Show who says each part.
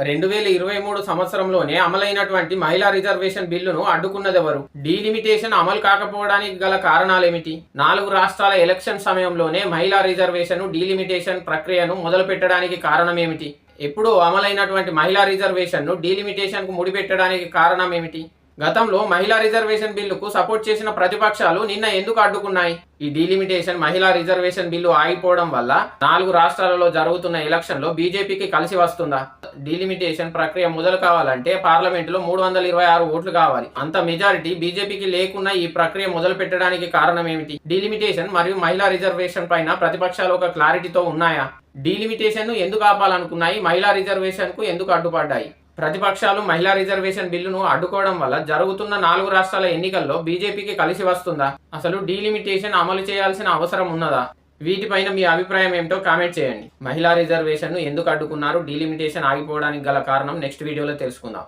Speaker 1: 2023 సంవత్సరంలోనే అమలైనటువంటి మహిళా రిజర్వేషన్ బిల్లును అడ్డుకున్నదెవరు? డీలిమిటేషన్ అమలు కాకపోవడానికి గల కారణాలేమిటి? 4 రాష్ట్రాల ఎలక్షన్ సమయంలోనే మహిళా రిజర్వేషన్ డీలిమిటేషన్ ప్రక్రియను మొదలుపెట్టడానికి కారణమేమిటి? ఎప్పుడూ అమలైనటువంటి మహిళా రిజర్వేషన్ను డీలిమిటేషన్కు ముడిపెట్టడానికి కారణమేమిటి? గతంలో మహిళా రిజర్వేషన్ బిల్లుకు సపోర్ట్ చేసిన ప్రతిపక్షాలు నిన్న ఎందుకు అడ్డుకున్నాయి? ఈ డీలిమిటేషన్ మహిళా రిజర్వేషన్ బిల్లు ఆగిపోవడం వల్ల 4 రాష్ట్రాలలో జరుగుతున్న ఎలక్షన్లో బీజేపీకి కలిసి వస్తుందా? డీలిమిటేషన్ ప్రక్రియ మొదలు కావాలంటే పార్లమెంటులో 326 ఓట్లు కావాలి. అంత మెజారిటీ బీజేపీకి లేకున్నా ఈ ప్రక్రియ మొదలు పెట్టడానికి కారణం ఏమిటి? డీలిమిటేషన్ మరియు మహిళా రిజర్వేషన్ పైన ప్రతిపక్షాలు ఒక క్లారిటీతో ఉన్నాయా? డీలిమిటేషన్ ను ఎందుకు ఆపాలనుకున్నాయి? మహిళా రిజర్వేషన్ కు ఎందుకు అడ్డుపడ్డాయి? ప్రతిపక్షాలు మహిళా రిజర్వేషన్ బిల్లును అడ్డుకోవడం వల్ల జరుగుతున్న 4 రాష్ట్రాల ఎన్నికల్లో బీజేపీకి కలిసి వస్తుందా? అసలు డీలిమిటేషన్ అమలు చేయాల్సిన అవసరం ఉన్నదా? వీటిపైన మీ అభిప్రాయం ఏమిటో కామెంట్ చేయండి. మహిళా రిజర్వేషన్ ను ఎందుకు అడ్డుకున్నారు? డీలిమిటేషన్ ఆగిపోవడానికి గల కారణం నెక్స్ట్ వీడియోలో తెలుసుకుందాం.